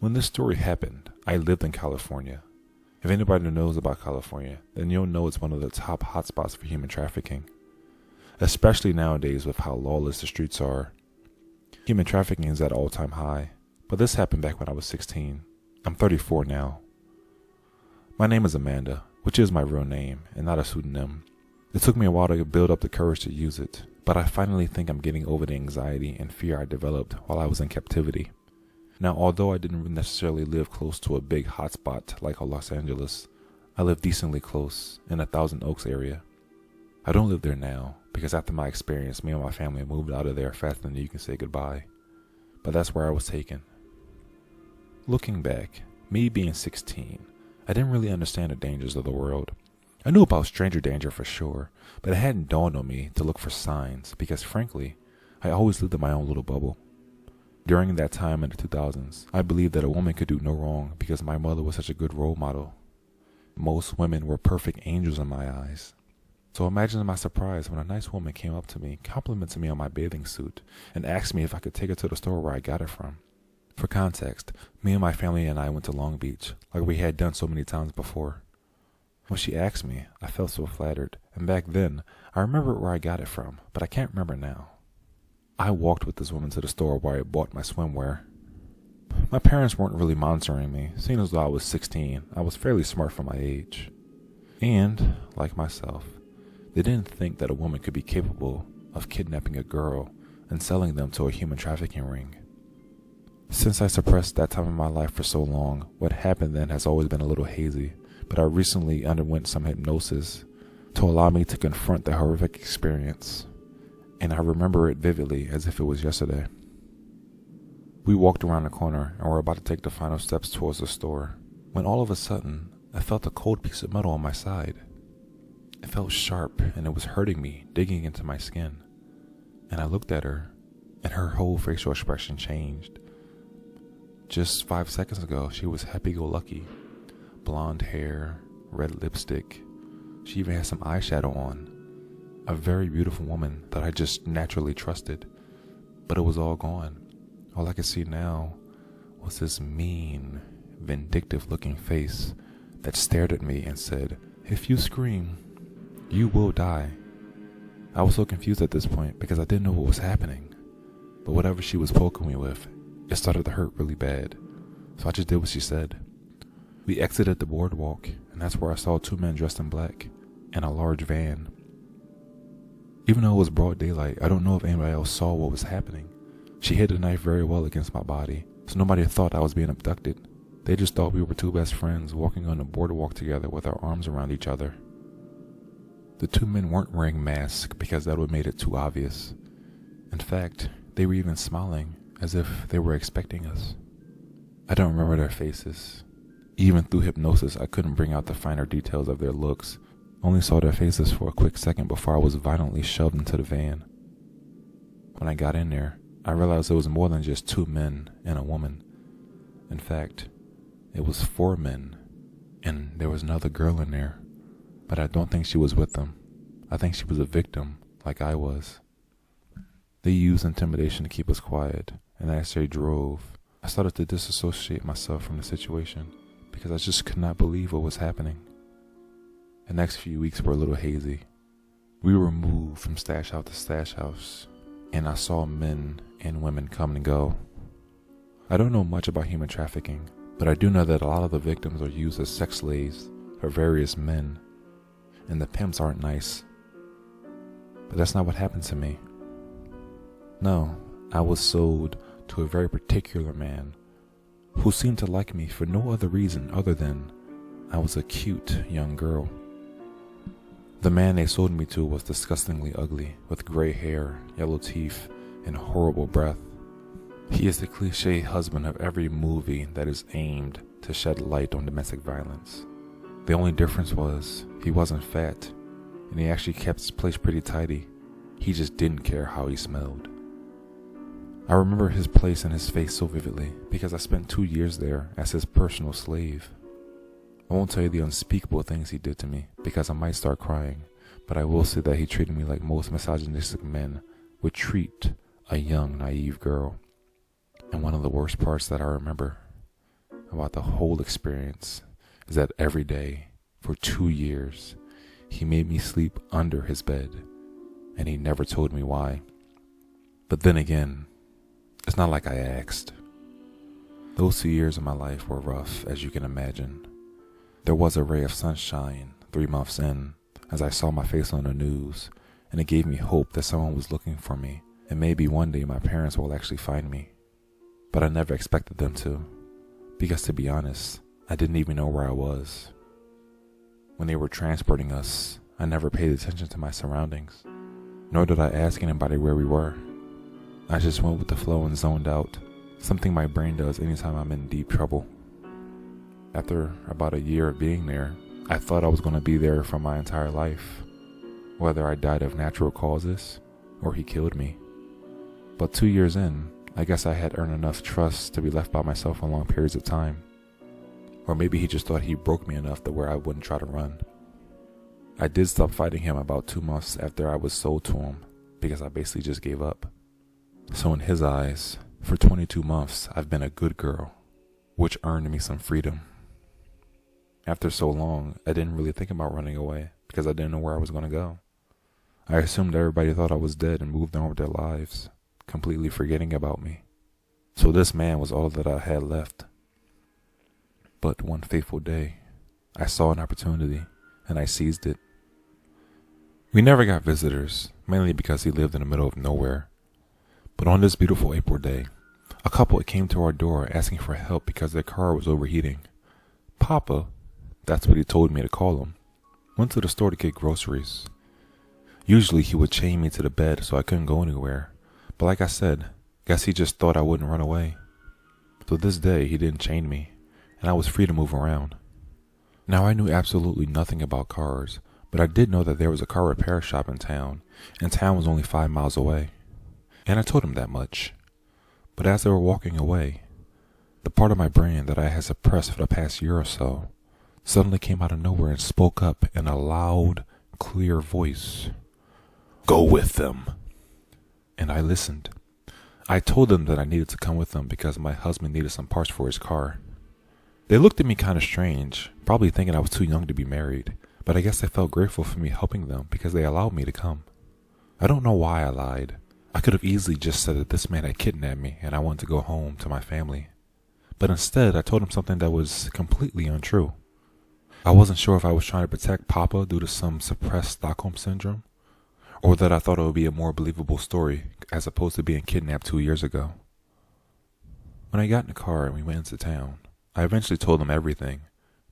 When this story happened, I lived in California. If anybody knows about California, then you'll know it's one of the top hotspots for human trafficking, especially nowadays with how lawless the streets are. Human trafficking is at an all-time high, but this happened back when I was 16. I'm 34 now. My name is Amanda, which is my real name and not a pseudonym. It took me a while to build up the courage to use it, but I finally think I'm getting over the anxiety and fear I developed while I was in captivity. Now, although I didn't necessarily live close to a big hotspot like Los Angeles, I live decently close in the Thousand Oaks area. I don't live there now because after my experience, me and my family moved out of there faster than you can say goodbye. But that's where I was taken. Looking back, me being 16, I didn't really understand the dangers of the world. I knew about stranger danger for sure, but it hadn't dawned on me to look for signs because frankly, I always lived in my own little bubble. During that time in the 2000s, I believed that a woman could do no wrong because my mother was such a good role model. Most women were perfect angels in my eyes. So imagine my surprise when a nice woman came up to me, complimented me on my bathing suit, and asked me if I could take her to the store where I got it from. For context, me and my family and I went to Long Beach, like we had done so many times before. When she asked me, I felt so flattered, and back then, I remembered where I got it from, but I can't remember now. I walked with this woman to the store where I bought my swimwear. My parents weren't really monitoring me, seeing as though I was 16, I was fairly smart for my age. And, like myself, they didn't think that a woman could be capable of kidnapping a girl and selling them to a human trafficking ring. Since I suppressed that time in my life for so long, what happened then has always been a little hazy, but I recently underwent some hypnosis to allow me to confront the horrific experience, and I remember it vividly as if it was yesterday. We walked around the corner and were about to take the final steps towards the store, when all of a sudden, I felt a cold piece of metal on my side. It felt sharp and it was hurting me, digging into my skin. And I looked at her, and her whole facial expression changed. Just 5 seconds ago, she was happy-go-lucky. Blonde hair, red lipstick. She even had some eyeshadow on. A very beautiful woman that I just naturally trusted. But it was all gone. All I could see now was this mean, vindictive-looking face that stared at me and said, "If you scream, you will die." I was so confused at this point because I didn't know what was happening. But whatever she was poking me with, it started to hurt really bad. So I just did what she said. We exited the boardwalk, and that's where I saw two men dressed in black in a large van. Even though it was broad daylight, I don't know if anybody else saw what was happening. She hid the knife very well against my body, so nobody thought I was being abducted. They just thought we were two best friends walking on the boardwalk together with our arms around each other. The two men weren't wearing masks because that would have made it too obvious. In fact, they were even smiling as if they were expecting us. I don't remember their faces. Even through hypnosis, I couldn't bring out the finer details of their looks. Only saw their faces for a quick second before I was violently shoved into the van. When I got in there, I realized it was more than just two men and a woman. In fact, it was 4 men, and there was another girl in there, but I don't think she was with them. I think she was a victim, like I was. They used intimidation to keep us quiet, and as they drove, I started to disassociate myself from the situation because I just could not believe what was happening. The next few weeks were a little hazy. We were moved from stash house to stash house, and I saw men and women come and go. I don't know much about human trafficking, but I do know that a lot of the victims are used as sex slaves for various men, and the pimps aren't nice. But that's not what happened to me. No, I was sold to a very particular man who seemed to like me for no other reason other than I was a cute young girl. The man they sold me to was disgustingly ugly, with gray hair, yellow teeth, and horrible breath. He is the cliche husband of every movie that is aimed to shed light on domestic violence. The only difference was he wasn't fat, and he actually kept his place pretty tidy. He just didn't care how he smelled. I remember his place and his face so vividly because I spent 2 years there as his personal slave. I won't tell you the unspeakable things he did to me because I might start crying, but I will say that he treated me like most misogynistic men would treat a young, naive girl. And one of the worst parts that I remember about the whole experience is that every day for 2 years, he made me sleep under his bed, and he never told me why. But then again, it's not like I asked. Those 2 years of my life were rough, as you can imagine. There was a ray of sunshine 3 months in, as I saw my face on the news, and it gave me hope that someone was looking for me, and maybe one day my parents will actually find me. But I never expected them to, because to be honest, I didn't even know where I was. When they were transporting us, I never paid attention to my surroundings, nor did I ask anybody where we were. I just went with the flow and zoned out, something my brain does anytime I'm in deep trouble. After about a year of being there, I thought I was going to be there for my entire life, whether I died of natural causes or he killed me. But 2 years in, I guess I had earned enough trust to be left by myself for long periods of time. Or maybe he just thought he broke me enough to where I wouldn't try to run. I did stop fighting him about 2 months after I was sold to him, because I basically just gave up. So in his eyes, for 22 months, I've been a good girl, which earned me some freedom. After so long, I didn't really think about running away because I didn't know where I was going to go. I assumed everybody thought I was dead and moved on with their lives, completely forgetting about me. So this man was all that I had left. But one fateful day, I saw an opportunity and I seized it. We never got visitors, mainly because he lived in the middle of nowhere. But on this beautiful April day, a couple came to our door asking for help because their car was overheating. Papa, that's what he told me to call him, went to the store to get groceries. Usually he would chain me to the bed so I couldn't go anywhere, but like I said, guess he just thought I wouldn't run away. So this day he didn't chain me, and I was free to move around. Now I knew absolutely nothing about cars, but I did know that there was a car repair shop in town, and town was only 5 miles away. And I told him that much. But as they were walking away, the part of my brain that I had suppressed for the past year or so suddenly came out of nowhere and spoke up in a loud, clear voice. Go with them. And I listened. I told them that I needed to come with them because my husband needed some parts for his car. They looked at me kind of strange, probably thinking I was too young to be married, but I guess they felt grateful for me helping them because they allowed me to come. I don't know why I lied. I could have easily just said that this man had kidnapped me and I wanted to go home to my family. But instead, I told him something that was completely untrue. I wasn't sure if I was trying to protect Papa due to some suppressed Stockholm syndrome, or that I thought it would be a more believable story as opposed to being kidnapped 2 years ago. When I got in the car and we went into town, I eventually told them everything,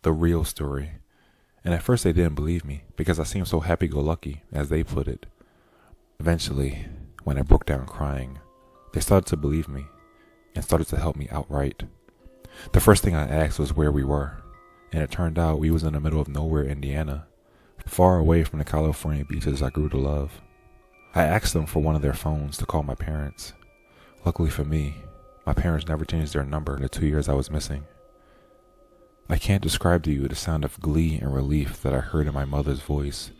the real story. And at first they didn't believe me because I seemed so happy-go-lucky, as they put it. Eventually, when I broke down crying, they started to believe me and started to help me outright. The first thing I asked was where we were, and it turned out we was in the middle of nowhere, Indiana, far away from the California beaches I grew to love. I asked them for one of their phones to call my parents. Luckily for me, my parents never changed their number in the 2 years I was missing. I can't describe to you the sound of glee and relief that I heard in my mother's voice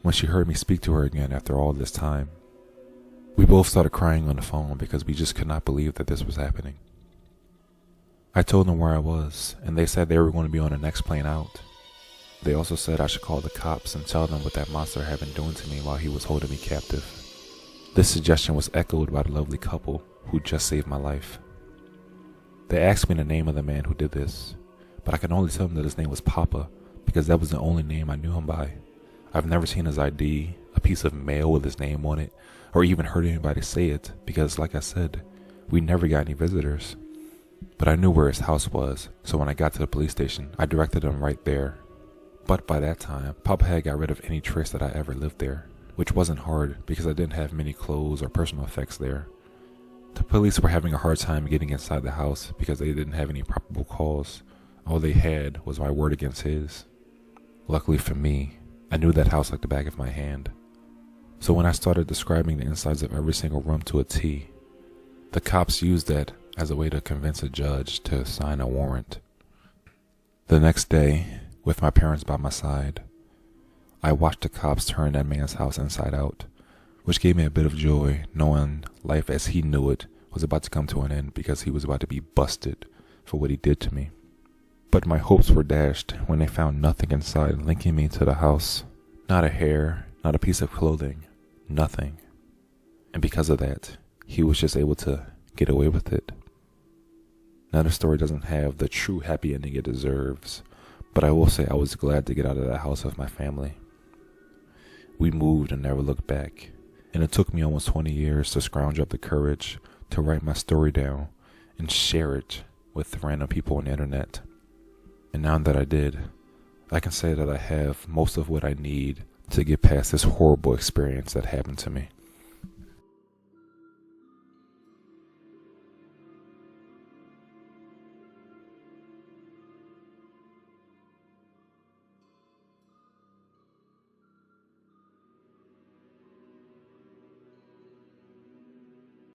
when she heard me speak to her again after all this time. We both started crying on the phone because we just could not believe that this was happening. I told them where I was, and they said they were going to be on the next plane out. They also said I should call the cops and tell them what that monster had been doing to me while he was holding me captive. This suggestion was echoed by the lovely couple who just saved my life. They asked me the name of the man who did this, but I could only tell them that his name was Papa because that was the only name I knew him by. I've never seen his ID, a piece of mail with his name on it, or even heard anybody say it because, like I said, we never got any visitors. But I knew where his house was, so when I got to the police station, I directed them right there. But by that time, Papa had got rid of any trace that I ever lived there, which wasn't hard because I didn't have many clothes or personal effects there. The police were having a hard time getting inside the house because they didn't have any probable cause. All they had was my word against his. Luckily for me, I knew that house like the back of my hand. So when I started describing the insides of every single room to a T, the cops used that as a way to convince a judge to sign a warrant. The next day, with my parents by my side, I watched the cops turn that man's house inside out, which gave me a bit of joy knowing life as he knew it was about to come to an end because he was about to be busted for what he did to me. But my hopes were dashed when they found nothing inside linking me to the house. Not a hair, not a piece of clothing, nothing. And because of that, he was just able to get away with it. Now the story doesn't have the true happy ending it deserves, but I will say I was glad to get out of that house with my family. We moved and never looked back, and it took me almost 20 years to scrounge up the courage to write my story down and share it with random people on the internet. And now that I did, I can say that I have most of what I need to get past this horrible experience that happened to me.